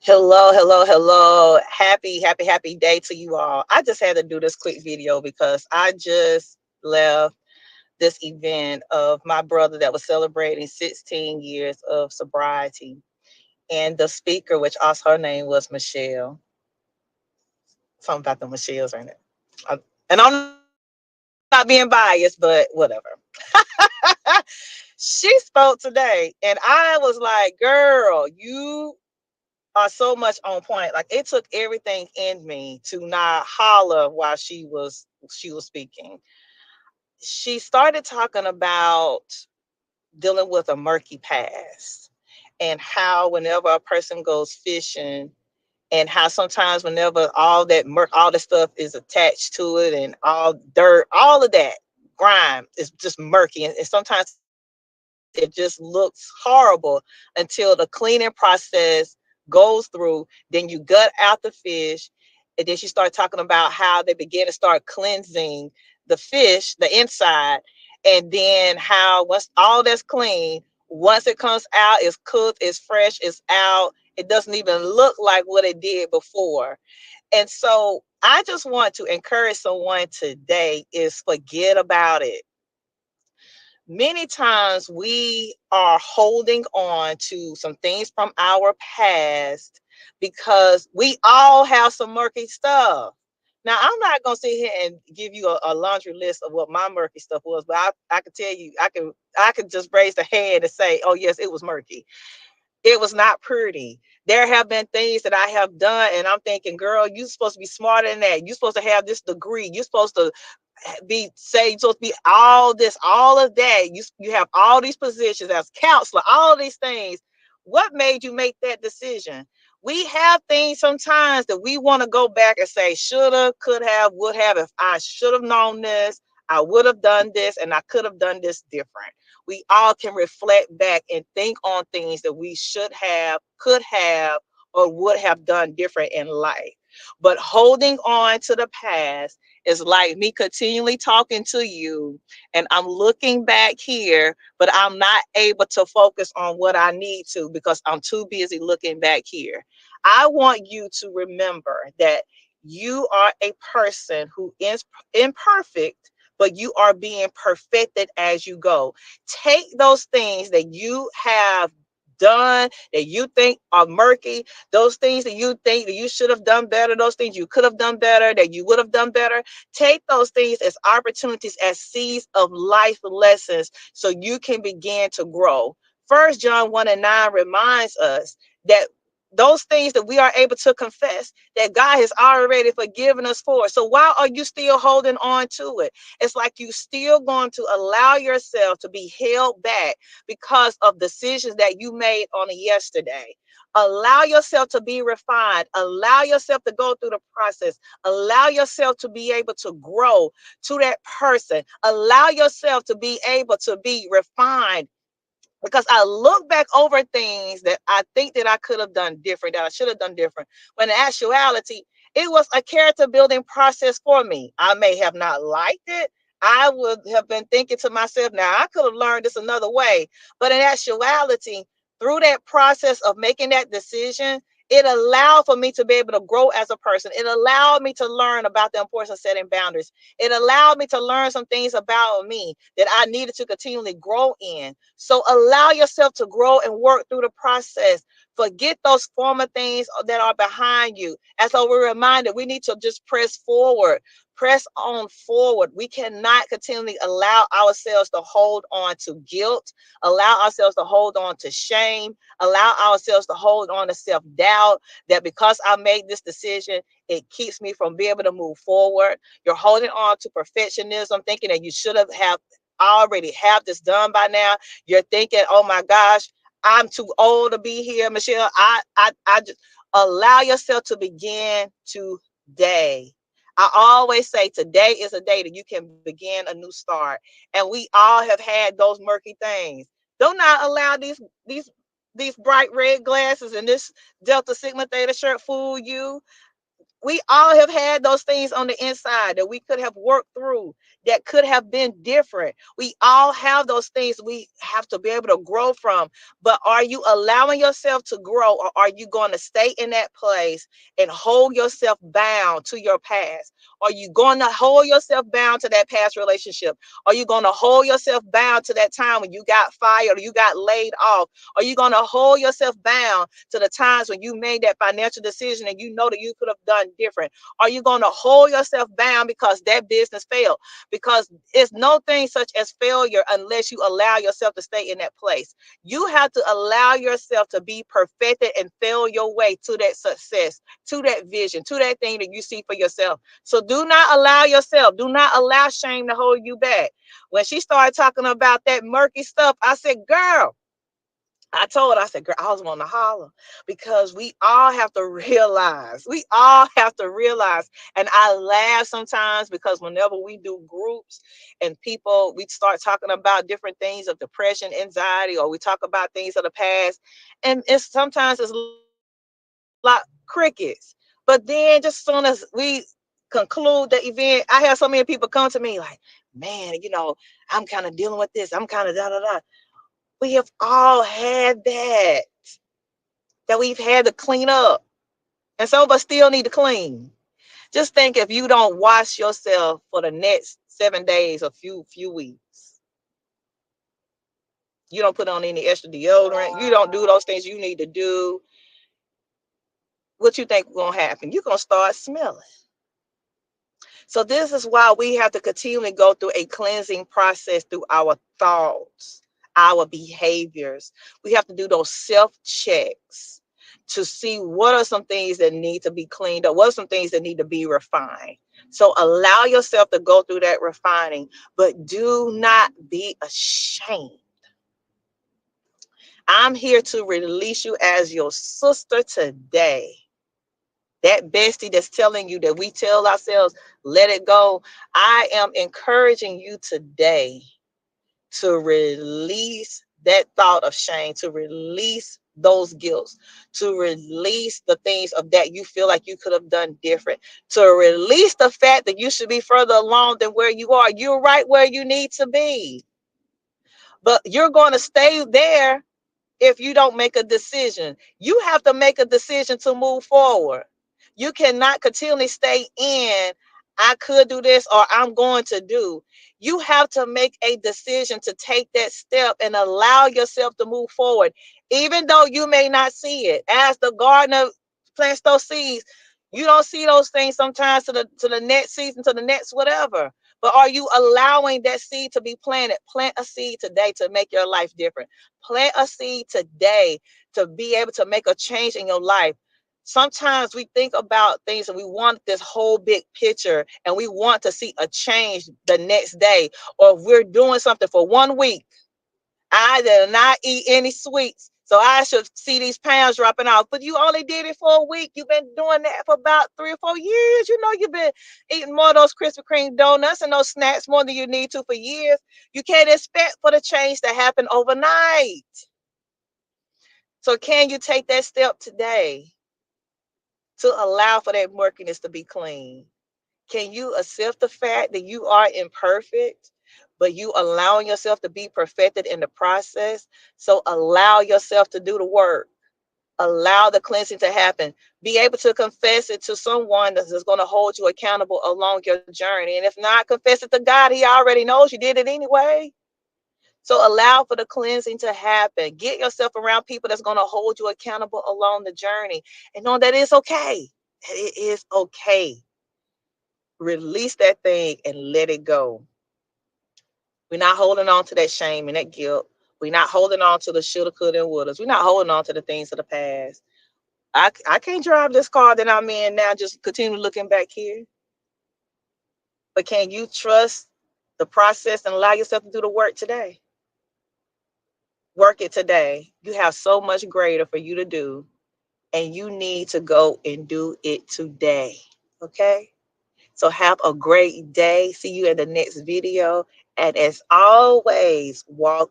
Hello, hello, hello. Happy day to you all. I just had to do this quick video because I just left this event of my brother that was celebrating 16 years of sobriety. And the speaker, which also her name was Michelle, something about the Michelle's, ain't it? I- And I'm not being biased, but whatever. She spoke today, and I was like, girl, you are so much on point. Like it took everything in me to not holler while she was speaking. She started talking about dealing with a murky past and how whenever a person goes fishing and how sometimes whenever all the stuff is attached to it and all dirt, all of that grime is just murky and sometimes it just looks horrible until the cleaning process goes through. Then you gut out the fish, and then she started talking about how they begin to start cleansing the fish, the inside, and then how once all that's clean, once it comes out, it's cooked, it's fresh, it's out. It doesn't even look like what it did before. And so I just want to encourage someone today is forget about it. Many times we are holding on to some things from our past because we all have some murky stuff. Now, I'm not gonna sit here and give you a laundry list of what my murky stuff was, but I can tell you, I can just raise the hand and say, oh yes, it was murky. It was not pretty. There have been things that I have done, and I'm thinking, girl, you're supposed to be smarter than that. You're supposed to have this degree. You're supposed to you're supposed to be all this, all of that. You have all these positions as counselor, all of these things. What made you make that decision? We have things sometimes that we want to go back and say, shoulda, could have, would have. If I should have known this, I would have done this, and I could have done this different. We all can reflect back and think on things that we should have, could have, or would have done different in life. But holding on to the past is like me continually talking to you, and I'm looking back here, but I'm not able to focus on what I need to because I'm too busy looking back here. I want you to remember that you are a person who is imperfect, but you are being perfected as you go. Take those things that you have done that you think are murky, those things that you think that you should have done better, those things you could have done better, that you would have done better. Take those things as opportunities, as seeds of life lessons, so you can begin to grow. First John 1 and 9 reminds us that those things that we are able to confess that God has already forgiven us for. So why are you still holding on to it? It's like you still going to allow yourself to be held back because of decisions that you made on yesterday. Allow yourself to be refined. Allow yourself to go through the process. Allow yourself to be able to grow to that person. Allow yourself to be able to be refined, because I look back over things that I think that I could have done different, that I should have done different. When in actuality, it was a character building process for me. I may have not liked it. I would have been thinking to myself, now I could have learned this another way. But in actuality, through that process of making that decision, it allowed for me to be able to grow as a person. It allowed me to learn about the importance of setting boundaries. It allowed me to learn some things about me that I needed to continually grow in. So allow yourself to grow and work through the process. Forget those former things that are behind you. As so we're reminded, we need to just press forward. Press on forward. We cannot continually allow ourselves to hold on to guilt, allow ourselves to hold on to shame, allow ourselves to hold on to self-doubt that because I made this decision, it keeps me from being able to move forward. You're holding on to perfectionism, thinking that you should have already have this done by now. You're thinking, oh my gosh, I'm too old to be here, Michelle. I just allow yourself to begin today. I always say today is a day that you can begin a new start. And we all have had those murky things. Do not allow these bright red glasses and this Delta Sigma Theta shirt fool you. We all have had those things on the inside that we could have worked through, that could have been different. We all have those things we have to be able to grow from. But are you allowing yourself to grow, or are you going to stay in that place and hold yourself bound to your past? Are you going to hold yourself bound to that past relationship? Are you going to hold yourself bound to that time when you got fired or you got laid off? Are you going to hold yourself bound to the times when you made that financial decision and you know that you could have done different? Are you going to hold yourself bound because that business failed? Because it's no thing such as failure unless you allow yourself to stay in that place. You have to allow yourself to be perfected and fail your way to that success, to that vision, to that thing that you see for yourself. So do not allow yourself, do not allow shame to hold you back. When she started talking about that murky stuff, I said, girl, I told her, I said, girl, I was wanting to holler, because we all have to realize, and I laugh sometimes because whenever we do groups and people, we start talking about different things of depression, anxiety, or we talk about things of the past, and sometimes it's like crickets. But then just as soon as we conclude the event, I have so many people come to me like, man, I'm kind of dealing with this. I'm kind of da da da. We have all had that we've had to clean up. And some of us still need to clean. Just think, if you don't wash yourself for the next 7 days or few weeks, you don't put on any extra deodorant, you don't do those things you need to do, what you think gonna happen? You're gonna start smelling. So this is why we have to continually go through a cleansing process through our thoughts, our behaviors. We have to do those self-checks to see what are some things that need to be cleaned up, what are some things that need to be refined. So allow yourself to go through that refining, but do not be ashamed. I'm here to release you as your sister today. That bestie that's telling you that we tell ourselves, let it go. I am encouraging you today to release that thought of shame, to release those guilts, to release the things of that you feel like you could have done different, to release the fact that you should be further along than where you are. You're right where you need to be, but you're going to stay there if you don't make a decision. You have to make a decision to move forward. You cannot continually stay in, I could do this, or I'm going to do. You have to make a decision to take that step and allow yourself to move forward, even though you may not see it. As the gardener plants those seeds, you don't see those things sometimes to the next season, to the next whatever. But are you allowing that seed to be planted? Plant a seed today to make your life different. Plant a seed today to be able to make a change in your life. Sometimes we think about things and we want this whole big picture and we want to see a change the next day. Or if we're doing something for 1 week, I did not eat any sweets, so I should see these pounds dropping off. But you only did it for a week. You've been doing that for about 3 or 4 years. You've been eating more of those Krispy Kreme donuts and those snacks more than you need to for years. You can't expect for the change to happen overnight. So can you take that step today to allow for that murkiness to be clean? Can you accept the fact that you are imperfect, but you allowing yourself to be perfected in the process? So allow yourself to do the work. Allow the cleansing to happen. Be able to confess it to someone that's going to hold you accountable along your journey. And if not, confess it to God. He already knows you did it anyway. So allow for the cleansing to happen. Get yourself around people that's going to hold you accountable along the journey. And know that it's okay. It is okay. Release that thing and let it go. We're not holding on to that shame and that guilt. We're not holding on to the shoulda, coulda, and wouldas. We're not holding on to the things of the past. I can't drive this car that I'm in now, just continue looking back here. But can you trust the process and allow yourself to do the work today? Work it today. You have so much greater for you to do, and you need to go and do it today. Okay? So have a great day. See you in the next video. And as always, walk